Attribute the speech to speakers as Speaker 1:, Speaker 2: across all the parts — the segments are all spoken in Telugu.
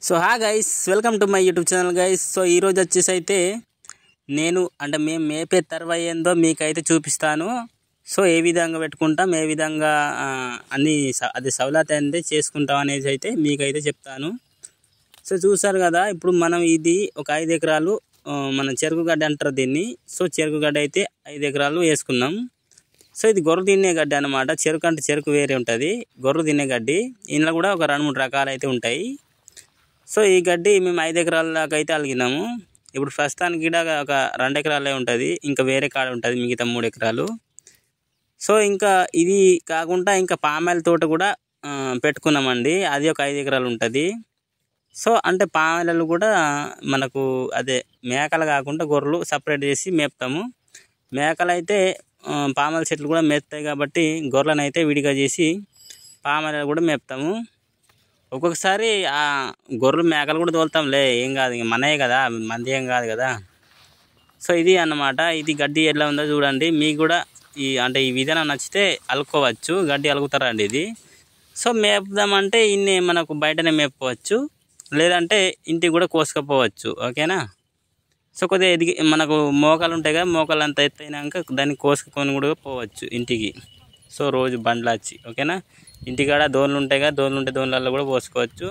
Speaker 1: సో హా guys, welcome to my YouTube channel guys. So ఈరోజు వచ్చేసి అయితే మేము మేపే తర్వా ఏందో మీకైతే చూపిస్తాను. సో ఏ విధంగా పెట్టుకుంటాం, ఏ విధంగా అన్ని అది సౌలత్ అనేది చేసుకుంటాం అనేది అయితే మీకైతే చెప్తాను. సో చూసారు కదా, ఇప్పుడు మనం ఇది ఒక 5 ఎకరాలు మనం చెరుకు గడ్డి అంటారు దీన్ని. సో చెరుకు గడ్డి అయితే 5 ఎకరాలు వేసుకున్నాం. సో ఇది గొర్రె తినే గడ్డి అనమాట. చెరుకు అంటే చెరుకు వేరే ఉంటుంది, గొర్రె తినే గడ్డి. ఇందులో కూడా ఒక 2-3 రకాలు అయితే ఉంటాయి. సో ఈ గడ్డి మేము 5 ఎకరాల దాకా అయితే అలిగినాము. ఇప్పుడు ప్రస్తుతానికి కూడా ఒక 2 ఎకరాలే ఉంటుంది, ఇంకా వేరే కాడ ఉంటుంది మిగతా 3 ఎకరాలు. సో ఇంకా ఇది కాకుండా ఇంకా పామాయిల్ తోట కూడా పెట్టుకున్నామండి. అది ఒక 5 ఎకరాలు ఉంటుంది. సో అంటే పామాయిలు కూడా మనకు అదే మేకలు కాకుండా గొర్రెలు సపరేట్ చేసి మేపుతాము. మేకలు అయితే పామాయిల్ చెట్లు కూడా మేపుతాయి కాబట్టి గొర్రెలను అయితే విడిగా చేసి పామాయిలు కూడా మేపుతాము. ఒక్కొక్కసారి ఆ గొర్రెలు మేకలు కూడా తోలుతాంలే, ఏం కాదు, ఇంక మనయే కదా, మంది ఏం కాదు కదా. సో ఇది అన్నమాట. ఇది గడ్డి ఎట్లా ఉందో చూడండి. మీకు కూడా ఈ విధానం నచ్చితే అలుకోవచ్చు, గడ్డి అలుగుతారండి ఇది. సో మేపుదామంటే ఇన్ని మనకు బయటనే మేపుకోవచ్చు, లేదంటే ఇంటికి కూడా కోసుకపోవచ్చు. ఓకేనా. సో కొద్దిగా ఎదిగి మనకు మోకాలు ఉంటాయి కదా, మోకాలు అంతా ఎత్తైనాక దాన్ని కోసుకొని కూడా పోవచ్చు ఇంటికి. సో రోజు బండ్లు వచ్చి, ఓకేనా. ఇంటికాడ దోన్లు ఉంటాయి కదా, దోన్లలో కూడా పోసుకోవచ్చు.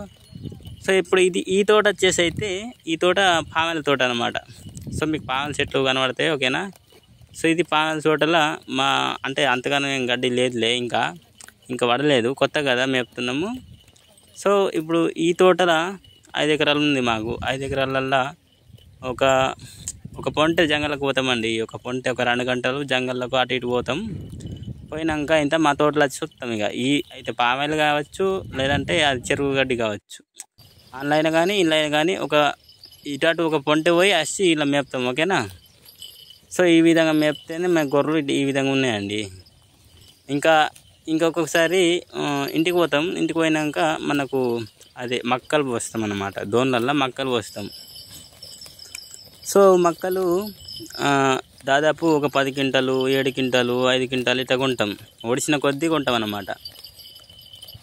Speaker 1: సో ఇప్పుడు ఈ తోట వచ్చేసి అయితే ఈ తోట పామాయిల తోట అనమాట. సో మీకు పామాయిల చెట్లు కనబడతాయి, ఓకేనా. సో ఇది పామాయిల తోటలో అంటే అంతగానో గడ్డి లేదులే, ఇంకా పడలేదు, కొత్త కదా మేపుతున్నాము. సో ఇప్పుడు ఈ తోటలో 5 ఎకరాలు ఉంది మాకు. 5 ఎకరాలల్లో ఒక పొంటె జంగల్లోకి పోతామండి. ఒక 2 గంటలు జంగల్లోకి అటు ఇటు పోతాం. పోయినాక ఇంత మా తోటలో వచ్చి చూస్తాం. ఇక అయితే పామాయిల్ కావచ్చు, లేదంటే అది చెరుకు గడ్డి కావచ్చు. ఆన్లైన్ కానీ ఇన్లైన్ కానీ ఇటు ఒక పొంటె పోయి వచ్చి ఇలా మేపుతాం, ఓకేనా. సో ఈ విధంగా మేపితేనే మా గొర్రెలు ఈ విధంగా ఉన్నాయండి. ఇంకొకసారి ఇంటికి పోతాం. ఇంటికి పోయినాక మనకు అదే మక్కలు పోస్తాం అన్నమాట. దోన్లల్లో మక్కలు పోస్తాం. సో మక్కలు దాదాపు ఒక 10 క్వింటాలు, 7 క్వింటాలు, 5 క్వింటాలు ఇట్లా కొంటాం. ఒడిసిన కొద్దీ కొంటాం అన్నమాట.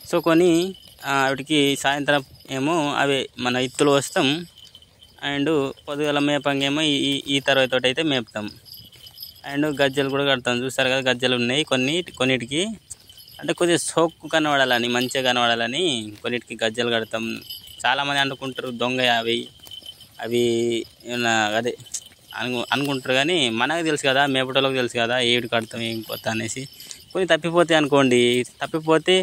Speaker 1: సో కొని వాటికి సాయంత్రం ఏమో అవి మన ఇత్తులు వస్తాం. అండ్ పొద్దుగల మేపంగేమో ఈ తరవాత అయితే మేపుతాం. అండ్ గజ్జలు కూడా కడతాం. చూస్తారు కదా, గజ్జలు ఉన్నాయి కొన్నిటికి. అంటే కొద్దిగా సోక్కు కనబడాలని, మంచిగా కనబడాలని కొన్నిటికి గజ్జలు కడతాం. చాలామంది అనుకుంటారు దొంగ అవి ఏమన్నా అదే అనుకుంటారు, కానీ మనకు తెలుసు కదా, మేపటోళ్ళకి తెలుసు కదా ఏడు కడతాం ఏం కొత్త అనేసి. కొన్ని తప్పిపోతాయి అనుకోండి. తప్పిపోతే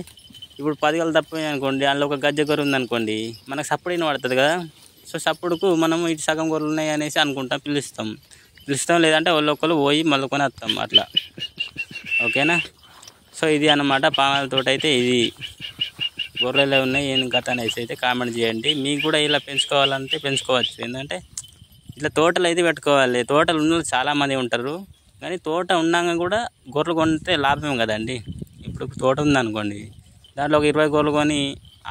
Speaker 1: ఇప్పుడు 10 గంటలు తప్పిపోయాయి అనుకోండి, అందులో ఒక గజ్జ గొర్రె ఉందనుకోండి, మనకు సప్పుడు పడుతుంది కదా. సో సప్పుడుకు మనం ఇటు సగం గొర్రెలు ఉన్నాయి అనేసి అనుకుంటాం, పిలుస్తాం. లేదంటే ఒకళ్ళు పోయి మళ్ళీ వస్తాం అట్లా, ఓకేనా. సో ఇది అన్నమాట పామాయిల తోట అయితే. ఇది గొర్రెలు ఉన్నాయి ఏం కథ అనేసి అయితే కామెంట్ చేయండి. మీకు కూడా ఇలా పెంచుకోవాలంటే పెంచుకోవచ్చు. ఏంటంటే ఇట్లా తోటలు అయితే పెట్టుకోవాలి. తోటలు ఉన్న చాలామంది ఉంటారు, కానీ తోట ఉన్నాక కూడా గొర్రెలు కొంటే లాభం కదండి. ఇప్పుడు తోట ఉందనుకోండి, దాంట్లో ఒక 20 గొర్రెలు కొని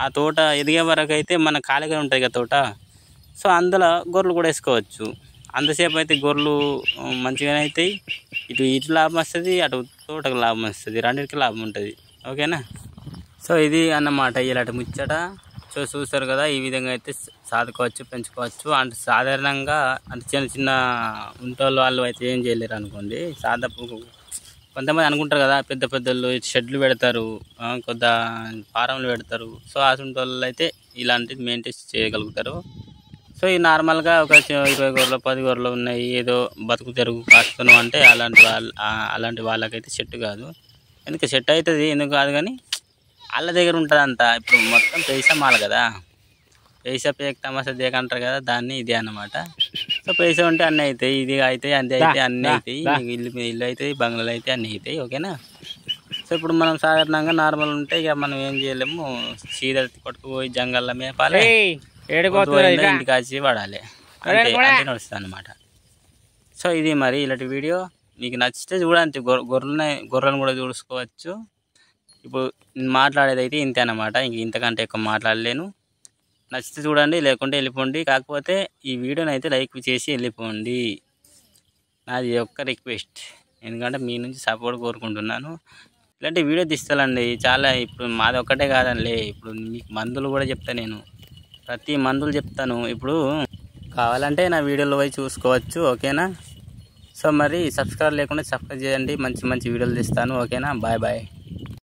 Speaker 1: ఆ తోట ఎదిగే వరకు అయితే మన ఖాళీగా ఉంటుంది కదా తోట. సో అందులో గొర్రెలు కూడా వేసుకోవచ్చు. అంతసేపు అయితే గొర్రెలు మంచిగానే అవుతాయి. ఇటు లాభం వస్తుంది, అటు తోటకు లాభం వస్తుంది, రెండింటికి లాభం ఉంటుంది, ఓకేనా. సో ఇది అన్నమాట ఇలాంటి ముచ్చట. సో చూస్తారు కదా, ఈ విధంగా అయితే సాదుకోవచ్చు, పెంచుకోవచ్చు. అంటే సాధారణంగా అంటే చిన్న ఉంటోళ్ళు వాళ్ళు అయితే ఏం చేయలేరు అనుకోండి. కొంతమంది అనుకుంటారు కదా, పెద్దలు షెడ్లు పెడతారు, కొద్ది ఫారంలు పెడతారు. సో అటువంటి వాళ్ళు అయితే ఇలాంటిది మెయింటైన్ చేయగలుగుతారు. సో ఈ నార్మల్గా ఒక 20 గొర్రెలు 10 గొర్రెలు ఉన్నాయి, ఏదో బతుకు తెరుగు కాస్తున్నాం అంటే అలాంటి వాళ్ళకైతే సెట్ కాదు. ఎందుకు సెట్ అవుతుంది, ఎందుకు కాదు, కానీ వాళ్ళ దగ్గర ఉంటుంది అంతా. ఇప్పుడు మొత్తం పైసా మాల కదా, పైసా పేక్ తమాసా దేక అంటారు కదా, దాన్ని ఇది అన్నమాట. సో పైసా ఉంటే అన్నీ అవుతాయి, ఇది అవుతాయి, అంతే అయితే అన్నీ అవుతాయి. ఇల్లు అవుతాయి, బంగ్లాలు అయితే అన్నీ అవుతాయి, ఓకేనా. సో ఇప్పుడు మనం సాధారణంగా నార్మల్ ఉంటే ఇక మనం ఏం చేయలేము, సీదా కొట్టుకుపోయి జంగల్లో మేపాలి, ఇంటికి వచ్చి పడాలి, అంటే నడుస్తుంది అన్నమాట. సో ఇది మరి ఇలాంటి వీడియో మీకు నచ్చితే చూడండి. గొర్రెలను కూడా చూసుకోవచ్చు. ఇప్పుడు మాట్లాడేది అయితే ఇంతే అన్నమాట, ఇంతకంటే ఎక్కువ మాట్లాడలేను. నచ్చితే చూడండి, లేకుంటే వెళ్ళిపోండి. కాకపోతే ఈ వీడియోని అయితే లైక్ చేసి వెళ్ళిపోండి, నాది ఒక్క రిక్వెస్ట్. ఎందుకంటే మీ నుంచి సపోర్ట్ కోరుకుంటున్నాను. ఇలాంటి వీడియో తీస్తానండి చాలా. ఇప్పుడు మాది ఒక్కటే కాదండి, ఇప్పుడు మీకు మందులు కూడా చెప్తా నేను. ప్రతి మందులు చెప్తాను. ఇప్పుడు కావాలంటే నా వీడియోలో పోయి చూసుకోవచ్చు. ఓకేనా? సో మరి సబ్స్క్రైబ్ లేకుండా సబ్స్క్రైబ్ చేయండి. మంచి మంచి వీడియోలు తీస్తాను. ఓకేనా? Bye bye.